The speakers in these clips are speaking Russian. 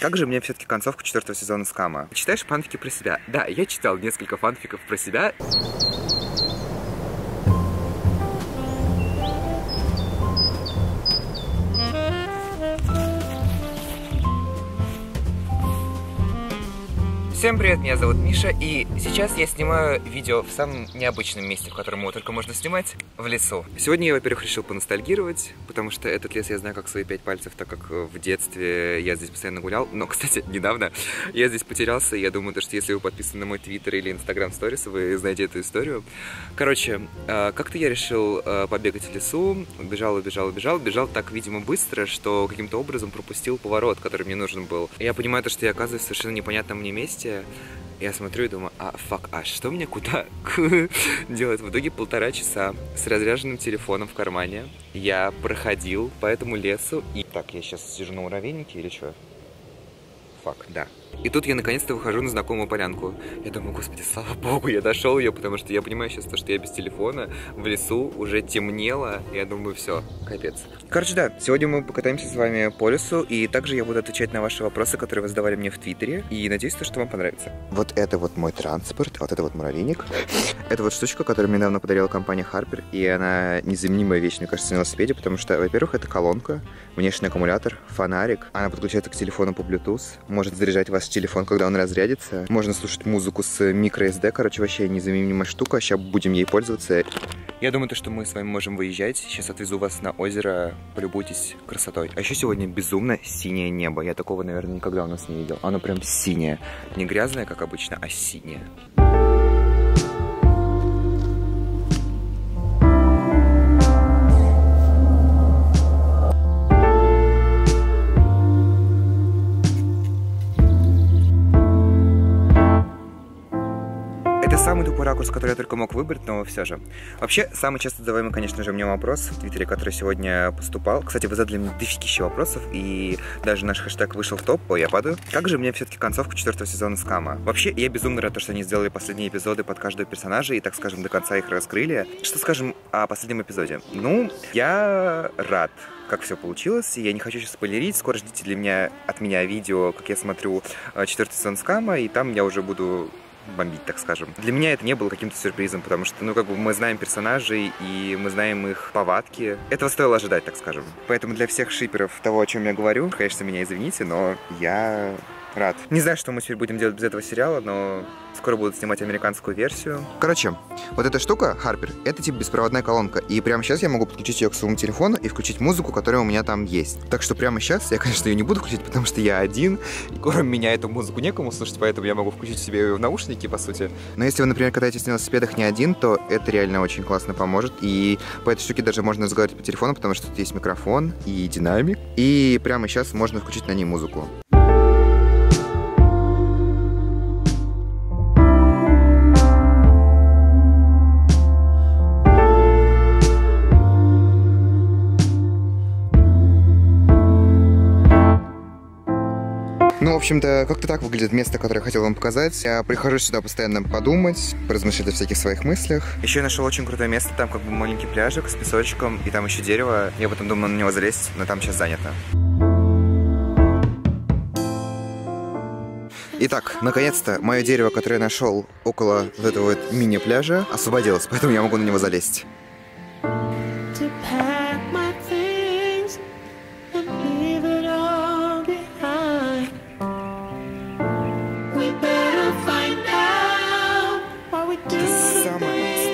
Как же мне все-таки концовку 4-го сезона «Скама»? Читаешь фанфики про себя? Да, я читал несколько фанфиков про себя. Всем привет, меня зовут Миша, и сейчас я снимаю видео в самом необычном месте, в котором его только можно снимать, в лесу. Сегодня я, во-первых, решил поностальгировать, потому что этот лес я знаю как свои 5 пальцев, так как в детстве я здесь постоянно гулял. Но, кстати, недавно я здесь потерялся, и я думаю, что если вы подписаны на мой твиттер или инстаграм сторис, вы знаете эту историю. Короче, как-то я решил побегать в лесу, бежал так, видимо, быстро, что каким-то образом пропустил поворот, который мне нужен был. И я понимаю, что я оказываюсь в совершенно непонятном мне месте. Я смотрю и думаю, что мне куда делать? В итоге 1,5 часа с разряженным телефоном в кармане я проходил по этому лесу. И так, я сейчас сижу на муравейнике или что? Да. И тут я наконец-то выхожу на знакомую полянку. Я думаю, господи, слава богу, я дошел ее, потому что я понимаю сейчас, что я без телефона, в лесу, уже темнело. Я думаю, все, капец. Короче, да, сегодня мы покатаемся с вами по лесу, и также я буду отвечать на ваши вопросы, которые вы задавали мне в твиттере, и надеюсь, что вам понравится. Вот это вот мой транспорт, вот это вот муравейник. Это вот штучка, которую мне недавно подарила компания Harper, и она незаменимая вещь, мне кажется, на велосипеде, потому что, во-первых, это колонка, внешний аккумулятор, фонарик, она подключается к телефону по Bluetooth, может заряжать ваш телефон, когда он разрядится. Можно слушать музыку с microSD. Короче, вообще незаменимая штука. Сейчас будем ей пользоваться. Я думаю, что мы с вами можем выезжать. Сейчас отвезу вас на озеро. Полюбуйтесь красотой. А еще сегодня безумно синее небо. Я такого, наверное, никогда у нас не видел. Оно прям синее. Не грязное, как обычно, а синее. Самый тупой ракурс, который я только мог выбрать, но все же. Вообще, самый часто задаваемый, конечно же, мне вопрос в твиттере, который сегодня поступал. Кстати, вы задали мне дофигища вопросов, и даже наш хэштег вышел в топ. Ой, я падаю. Как же мне все-таки концовку 4-го сезона «Скама»? Вообще, я безумно рад, что они сделали последние эпизоды под каждого персонажа и, так скажем, до конца их раскрыли. Что скажем о последнем эпизоде? Ну, я рад, как все получилось. Я не хочу сейчас спойлерить. Скоро ждите от меня видео, как я смотрю 4-й сезон «Скама», и там я уже буду бомбить, так скажем. Для меня это не было каким-то сюрпризом, потому что, мы знаем персонажей, и мы знаем их повадки. Этого стоило ожидать, так скажем. Поэтому для всех шиперов того, о чем я говорю, конечно, меня извините, но я рад. Не знаю, что мы теперь будем делать без этого сериала, но скоро будут снимать американскую версию. Короче, вот эта штука, Harper, это типа беспроводная колонка. И прямо сейчас я могу подключить ее к своему телефону и включить музыку, которая у меня там есть. Так что прямо сейчас я, конечно, ее не буду включить, потому что я один. И кроме меня эту музыку некому слушать, поэтому я могу включить себе в наушники, по сути. Но если вы, например, катаетесь на велосипедах не один, то это реально очень классно поможет. И по этой штуке даже можно разговаривать по телефону, потому что тут есть микрофон и динамик. И прямо сейчас можно включить на ней музыку. Ну, в общем-то, как-то так выглядит место, которое я хотел вам показать. Я прихожу сюда постоянно подумать, поразмышлять о всяких своих мыслях. Еще я нашел очень крутое место, там как бы маленький пляжик с песочком, и там еще дерево. Я потом думал на него залезть, но там сейчас занято. Итак, наконец-то мое дерево, которое я нашел около вот этого вот мини-пляжа, освободилось, поэтому я могу на него залезть.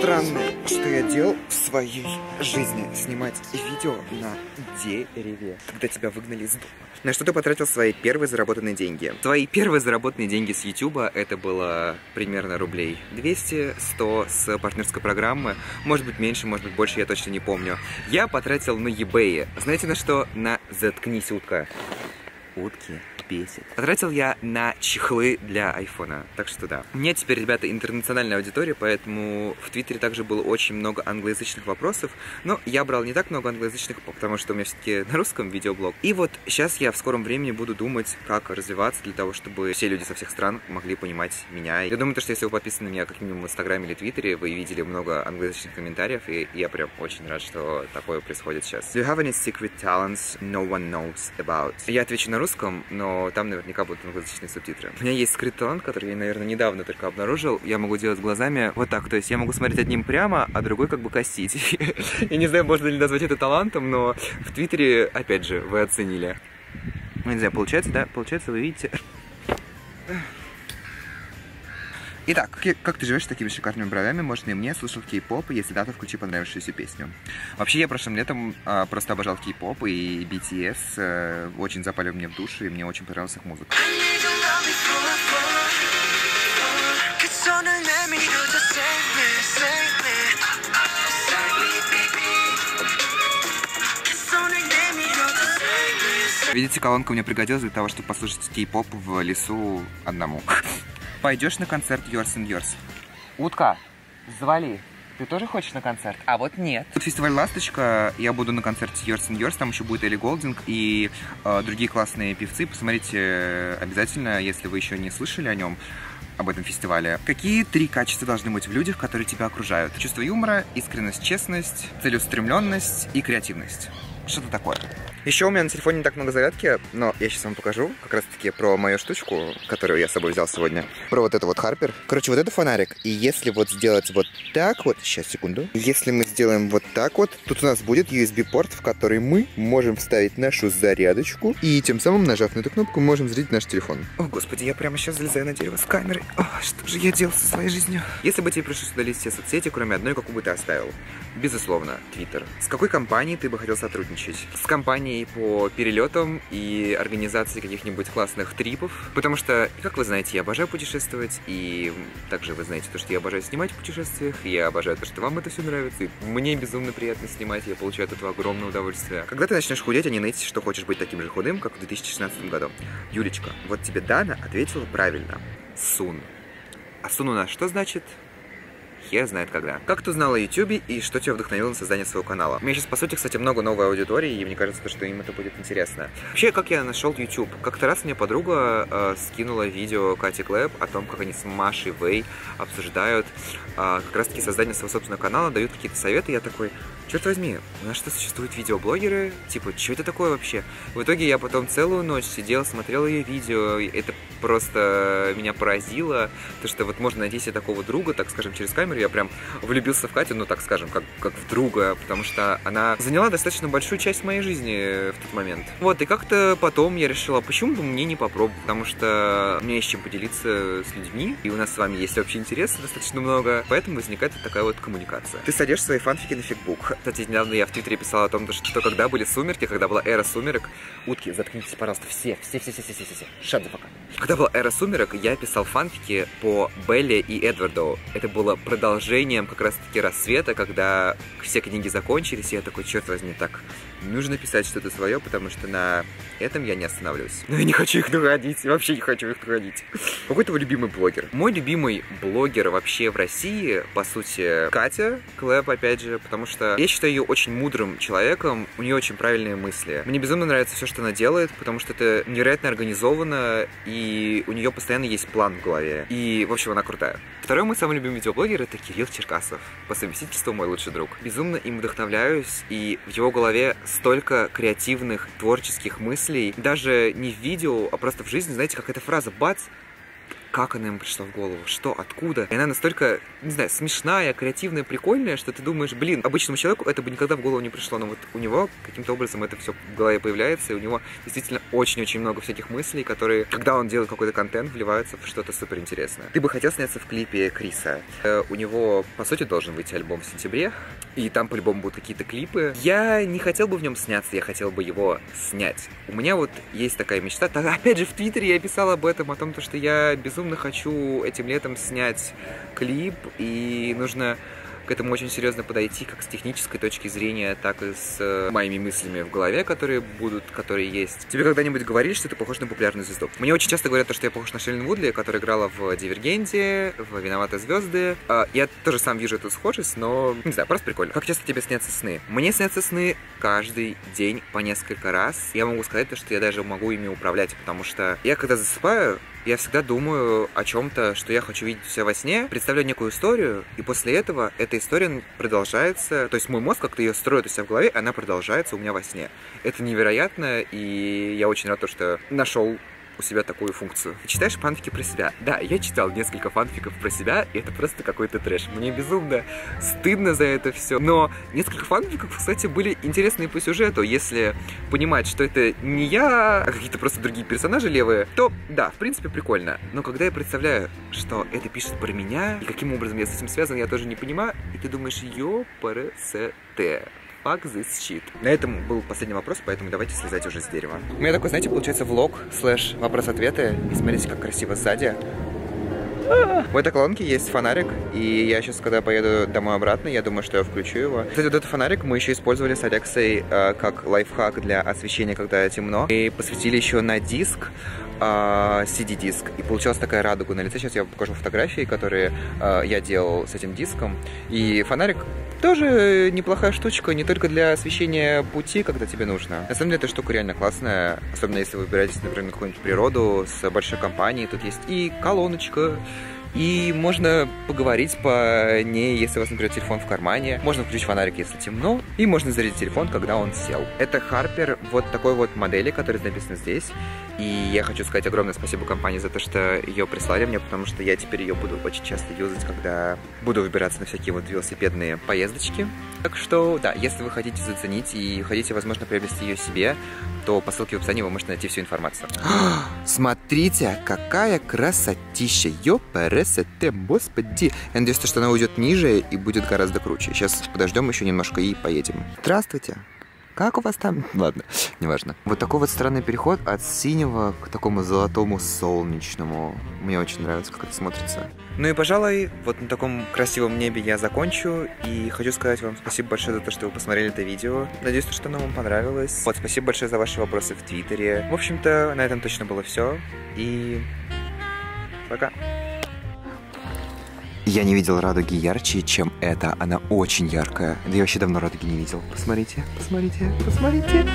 Странное, что я делал в своей жизни. Снимать видео на дереве, когда тебя выгнали из дома. На что ты потратил свои первые заработанные деньги? Твои первые заработанные деньги с YouTube это было примерно рублей 200-100 с партнерской программы. Может быть меньше, может быть больше, я точно не помню. Я потратил на eBay. Знаете на что? На «Заткнись, утка». Утки бесит. Потратил я на чехлы для айфона, так что да. У меня теперь, ребята, интернациональная аудитория, поэтому в твиттере также было очень много англоязычных вопросов, но я брал не так много англоязычных, потому что у меня все-таки на русском видеоблог. И вот сейчас я в скором времени буду думать, как развиваться для того, чтобы все люди со всех стран могли понимать меня. Я думаю, что если вы подписаны на меня как минимум в инстаграме или твиттере, вы видели много англоязычных комментариев, и я прям очень рад, что такое происходит сейчас. Do you have any secret talents no one knows about? Я отвечу на русском, но там наверняка будут англоязычные субтитры. У меня есть скрытый талант, который я, наверное, недавно только обнаружил. Я могу делать глазами вот так, то есть я могу смотреть одним прямо, а другой как бы косить. Я не знаю, можно ли назвать это талантом, но в Твиттере, опять же, вы оценили. Ну, не знаю, получается, да? Получается, вы видите. Итак, как ты живешь с такими шикарными бровями? Может, и мне слушал кей-поп, если да, то включи понравившуюся песню. Вообще, я прошлым летом просто обожал кей-поп, и BTS очень запали мне в душу, и мне очень понравилась их музыка. Видите, колонка мне пригодилась для того, чтобы послушать кей-поп в лесу одному. Пойдешь на концерт Yours and Yours? Утка, завали. Ты тоже хочешь на концерт? А вот нет. Тут фестиваль «Ласточка». Я буду на концерте Yours and Yours. Там еще будет Элли Голдинг и другие классные певцы. Посмотрите обязательно, если вы еще не слышали о нем, об этом фестивале. Какие 3 качества должны быть в людях, которые тебя окружают? Чувство юмора, искренность, честность, целеустремленность и креативность. Что-то такое. Еще у меня на телефоне не так много зарядки, но я сейчас вам покажу как раз таки про мою штучку, которую я с собой взял сегодня. Про вот это вот Harper. Короче, вот это фонарик. И если вот сделать вот так вот, сейчас, секунду. Если мы сделаем вот так вот, тут у нас будет USB-порт, в который мы можем вставить нашу зарядочку. И тем самым, нажав на эту кнопку, можем зарядить наш телефон. О, господи, я прямо сейчас залезаю на дерево с камерой. О, что же я делал со своей жизнью? Если бы тебе пришлось удалить все соцсети, кроме одной, какую бы ты оставил? Безусловно, Twitter. С какой компанией ты бы хотел сотрудничать? С компанией по перелетам и организации каких-нибудь классных трипов. Потому что, как вы знаете, я обожаю путешествовать, и также вы знаете то, что я обожаю снимать в путешествиях, и я обожаю то, что вам это все нравится, и мне безумно приятно снимать, я получаю от этого огромное удовольствие. Когда ты начнешь худеть, а не ныть, что хочешь быть таким же худым, как в 2016 году. Юлечка, вот тебе Дана ответила правильно. Сун. А Сун у нас что значит? Хер знает когда. Как ты узнала о YouTube и что тебя вдохновило на создание своего канала? У меня сейчас, по сути, кстати, много новой аудитории, и мне кажется, что им это будет интересно. Вообще, как я нашел YouTube? Как-то раз мне подруга скинула видео Кати Клэп о том, как они с Машей Вэй обсуждают как раз-таки создание своего собственного канала, дают какие-то советы, и я такой, черт возьми, у нас что, существуют видеоблогеры? Типа, что это такое вообще? В итоге я потом целую ночь сидел, смотрел ее видео, и это просто меня поразило, то что вот можно найти себе такого друга, так скажем, через камеру. Я прям влюбился в Катю, ну так скажем, как в друга, потому что она заняла достаточно большую часть моей жизни в тот момент. Вот, и как-то потом я решила, почему бы мне не попробовать, потому что мне есть чем поделиться с людьми, и у нас с вами есть общие интересы достаточно много, поэтому возникает вот такая вот коммуникация. Ты садишь свои фанфики на фигбук. Кстати, недавно я в Твиттере писал о том, что когда были сумерки, когда была эра сумерек, утки, заткнитесь, пожалуйста, все. Shut the fuck up. Когда была эра сумерек, я писал фанфики по Белле и Эдварду. Это было продолжением как раз-таки рассвета, когда все книги закончились, и я такой, черт возьми, так, нужно писать что-то свое, потому что на этом я не остановлюсь. Но я не хочу их находить, вообще не хочу их находить. Какой твой любимый блогер? Мой любимый блогер вообще в России, по сути, Катя Клэп, опять же, потому что я считаю ее очень мудрым человеком, у нее очень правильные мысли. Мне безумно нравится все, что она делает, потому что это невероятно организовано, и у нее постоянно есть план в голове. И, в общем, она крутая. Второй мой самый любимый видеоблогер — это Кирилл Черкасов. По совместительству мой лучший друг. Безумно им вдохновляюсь, и в его голове столько креативных, творческих мыслей. Даже не в видео, а просто в жизни, знаете, как эта фраза «бац», как она ему пришла в голову, что, откуда. И она настолько, не знаю, смешная, креативная, прикольная, что ты думаешь, блин, обычному человеку это бы никогда в голову не пришло, но вот у него каким-то образом это все в голове появляется, и у него действительно очень-очень много всяких мыслей, которые, когда он делает какой-то контент, вливаются в что-то суперинтересное. Ты бы хотел сняться в клипе Криса. У него, по сути, должен выйти альбом в сентябре, и там по-любому будут какие-то клипы. Я не хотел бы в нем сняться, я хотел бы его снять. У меня вот есть такая мечта. Опять же, в Твиттере я писал об этом, о том, что я безумно хочу этим летом снять клип, и нужно к этому очень серьезно подойти, как с технической точки зрения, так и с моими мыслями в голове, которые есть. Тебе когда-нибудь говорили, что ты похож на популярную звезду? Мне очень часто говорят, что я похож на Шейлин Вудли, которая играла в «Дивергенте», в «Виноваты звезды». Я тоже сам вижу эту схожесть, но, не знаю, просто прикольно. Как часто тебе снятся сны? Мне снятся сны каждый день по несколько раз. Я могу сказать, что я даже могу ими управлять, потому что я, когда засыпаю, Я всегда думаю о чем-то, что я хочу видеть все во сне, представляю некую историю, и после этого эта история продолжается, то есть мой мозг как-то ее строит у себя в голове, она продолжается у меня во сне. Это невероятно, и я очень рад, что нашел у себя такую функцию. Читаешь фанфики про себя? Да, я читал несколько фанфиков про себя, и это просто какой-то трэш. Мне безумно стыдно за это все. Но несколько фанфиков, кстати, были интересные по сюжету. Если понимать, что это не я, а какие-то просто другие персонажи левые, то да, в принципе, прикольно. Но когда я представляю, что это пишет про меня, и каким образом я с этим связан, я тоже не понимаю, и ты думаешь, ёпрст. Fuck this shit. На этом был последний вопрос, поэтому давайте слезать уже с дерева. У меня такой, знаете, получается влог слэш вопрос-ответы. И смотрите, как красиво сзади. В этой колонке есть фонарик, и я сейчас, когда поеду домой обратно, я думаю, что я включу его. Кстати, вот этот фонарик мы еще использовали с Алексой как лайфхак для освещения, когда темно. И посветили еще на диск, CD-диск, и получилась такая радуга на лице. Сейчас я вам покажу фотографии, которые я делал с этим диском. И фонарик тоже неплохая штучка, не только для освещения пути, когда тебе нужно. На самом деле, эта штука реально классная, особенно если вы выбираетесь, например, на какую-нибудь природу с большой компанией. Тут есть и колоночка, и можно поговорить по ней, если у вас, например, телефон в кармане. Можно включить фонарик, если темно, и можно зарядить телефон, когда он сел. Это Harper вот такой вот модели, которая написана здесь. И я хочу сказать огромное спасибо компании за то, что ее прислали мне, потому что я теперь ее буду очень часто юзать, когда буду выбираться на всякие вот велосипедные поездочки. Так что, да, если вы хотите заценить и хотите, возможно, приобрести ее себе, то по ссылке в описании вы можете найти всю информацию. Смотрите, какая красотища! Ёпрст, господи! Я надеюсь, что она уйдет ниже и будет гораздо круче. Сейчас подождем еще немножко и поедем. Здравствуйте! Как у вас там? Ладно, неважно. Вот такой вот странный переход от синего к такому золотому солнечному. Мне очень нравится, как это смотрится. Ну и, пожалуй, вот на таком красивом небе я закончу. И хочу сказать вам спасибо большое за то, что вы посмотрели это видео. Надеюсь, что оно вам понравилось. Вот, спасибо большое за ваши вопросы в Твиттере. В общем-то, на этом точно было все. И пока. Я не видел радуги ярче, чем эта. Она очень яркая. Да я вообще давно радуги не видел. Посмотрите, посмотрите, посмотрите.